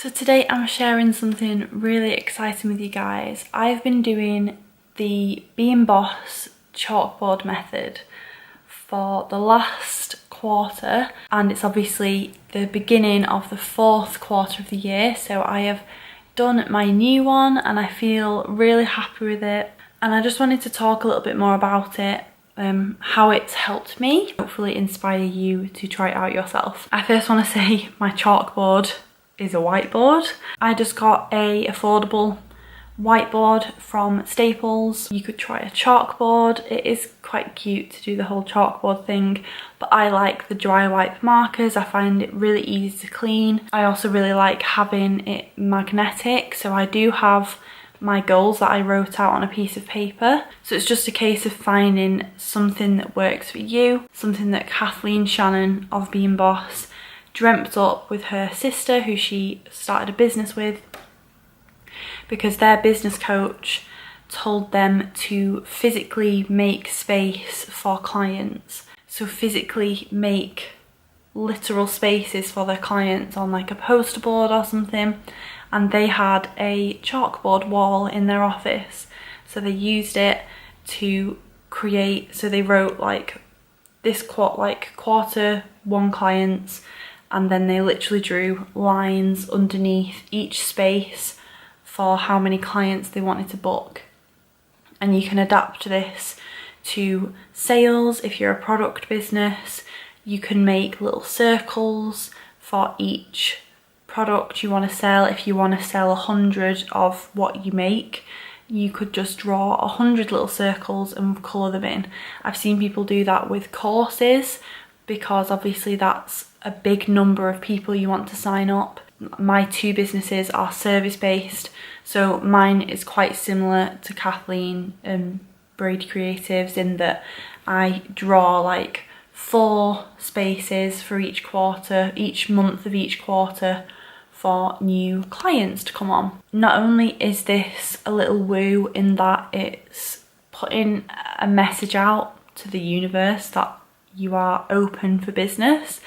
So today I'm sharing something really exciting with you guys. I've been doing the Being Boss chalkboard method for the last quarter, and it's obviously the beginning of the fourth quarter of the year, so I have done my new one and I feel really happy with it, and I just wanted to talk a little bit more about it, how it's helped me, hopefully inspire you to try it out yourself. I first want to say my chalkboard is a whiteboard. I just got a affordable whiteboard from Staples. You could try a chalkboard. It is quite cute to do the whole chalkboard thing, but I like the dry wipe markers. I find it really easy to clean. I also really like having it magnetic, so I do have my goals that I wrote out on a piece of paper. So it's just a case of finding something that works for you, something that Kathleen Shannon of Being Boss dreamt up with her sister, who she started a business with, because their business coach told them to physically make space for clients. So physically make literal spaces for their clients on like a poster board or something. And they had a chalkboard wall in their office. So they used it to create, so they wrote like this quarter one clients, and then they literally drew lines underneath each space for how many clients they wanted to book. And you can adapt this to sales. If you're a product business, you can make little circles for each product you want to sell. If you want to sell 100 of what you make, you could just draw 100 little circles and colour them in. I've seen people do that with courses, because obviously that's a big number of people you want to sign up. My two businesses are service based, so mine is quite similar to Kathleen and Brady Creatives in that I draw like 4 spaces for each quarter, each month of each quarter, for new clients to come on. Not only is this a little woo in that it's putting a message out to the universe that you are open for business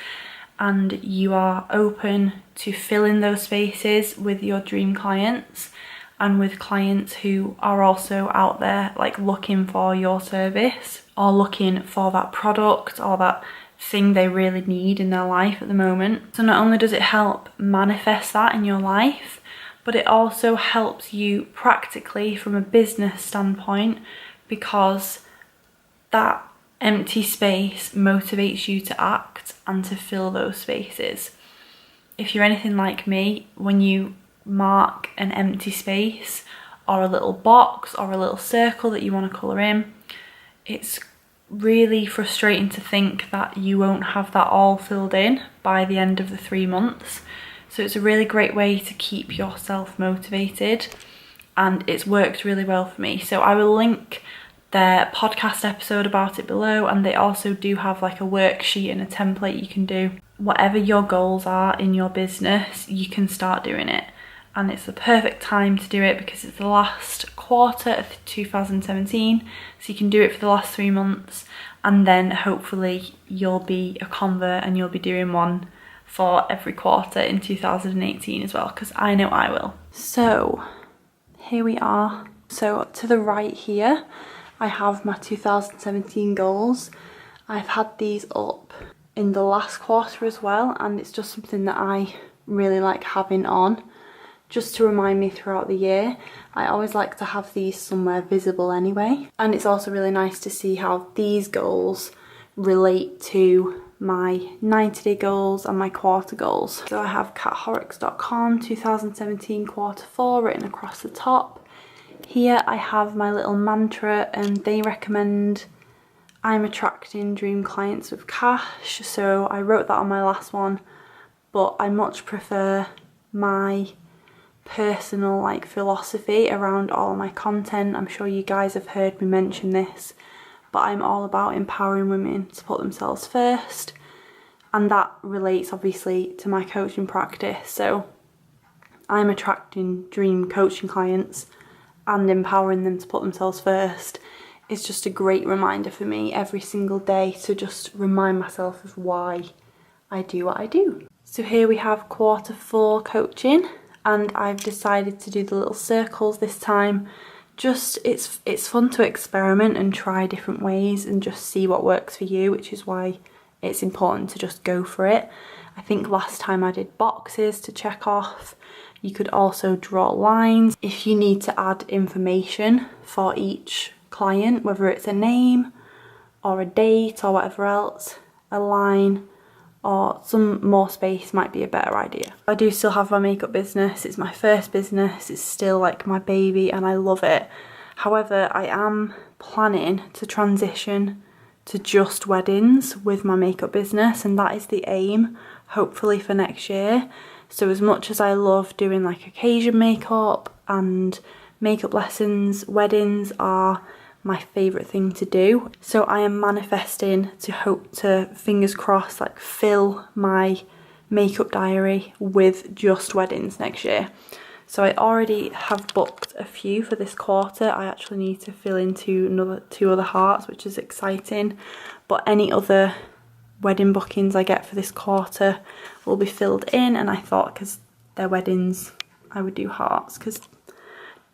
and you are open to filling those spaces with your dream clients and with clients who are also out there like looking for your service or looking for that product or that thing they really need in their life at the moment. So not only does it help manifest that in your life, but it also helps you practically from a business standpoint, because that empty space motivates you to act and to fill those spaces. If you're anything like me, when you mark an empty space or a little box or a little circle that you want to colour in, it's really frustrating to think that you won't have that all filled in by the end of the 3 months. So it's a really great way to keep yourself motivated, and it's worked really well for me. So I will link their podcast episode about it below, and they also do have like a worksheet and a template you can do. Whatever your goals are in your business, you can start doing it, and it's the perfect time to do it because it's the last quarter of 2017, so you can do it for the last 3 months, and then hopefully you'll be a convert and you'll be doing one for every quarter in 2018 as well, because I know I will. So here we are. So to the right here I have my 2017 goals. I've had these up in the last quarter as well, and it's just something that I really like having on, just to remind me throughout the year. I always like to have these somewhere visible anyway, and it's also really nice to see how these goals relate to my 90-day goals and my quarter goals. So I have Horrocks.com 2017 quarter 4 written across the top. Here I have my little mantra, and they recommend I'm attracting dream clients with cash. So I wrote that on my last one, but I much prefer my personal like philosophy around all of my content. I'm sure you guys have heard me mention this, but I'm all about empowering women to put themselves first, and that relates obviously to my coaching practice. So I'm attracting dream coaching clients and empowering them to put themselves first. It's just a great reminder for me every single day to just remind myself of why I do what I do. So here we have quarter 4 coaching, and I've decided to do the little circles this time. Just it's fun to experiment and try different ways and just see what works for you, which is why it's important to just go for it. I think last time I did boxes to check off. You could also draw lines if you need to add information for each client, whether it's a name or a date or whatever else, a line or some more space might be a better idea. I do still have my makeup business. It's my first business. It's still like my baby and I love it. However, I am planning to transition to just weddings with my makeup business, and that is the aim, hopefully for next year. So as much as I love doing like occasion makeup and makeup lessons, weddings are my favourite thing to do. So I am manifesting to hope to, fingers crossed, like fill my makeup diary with just weddings next year. So I already have booked a few for this quarter. I actually need to fill into two other hearts, which is exciting. But any other wedding bookings I get for this quarter will be filled in, and I thought because they're weddings I would do hearts, because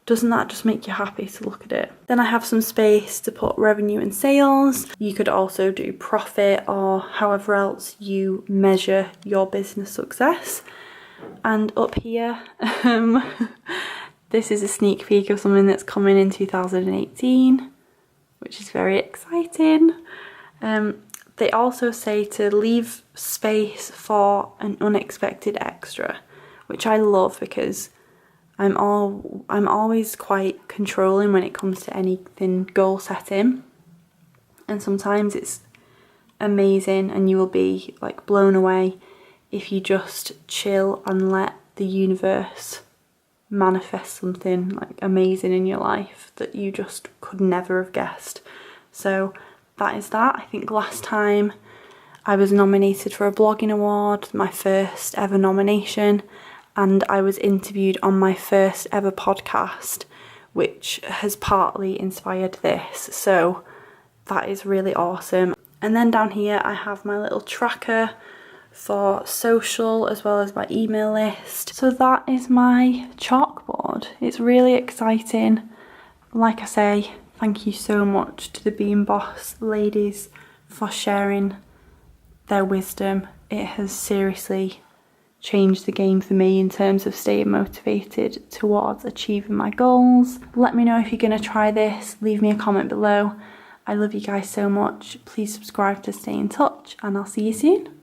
doesn't that just make you happy to look at it? Then I have some space to put revenue and sales. You could also do profit or however else you measure your business success. And up here, this is a sneak peek of something that's coming in 2018, which is very exciting. They also say to leave space for an unexpected extra, which I love because I'm always quite controlling when it comes to anything goal setting, and sometimes it's amazing and you will be like blown away if you just chill and let the universe manifest something like amazing in your life that you just could never have guessed. So that is that. I think last time I was nominated for a blogging award, my first ever nomination, and I was interviewed on my first ever podcast, which has partly inspired this. So that is really awesome. And then down here I have my little tracker for social as well as my email list. So that is my chalkboard. It's really exciting. Like I say, thank you so much to the Being Boss ladies for sharing their wisdom. It has seriously changed the game for me in terms of staying motivated towards achieving my goals. Let me know if you're going to try this. Leave me a comment below. I love you guys so much. Please subscribe to stay in touch, and I'll see you soon.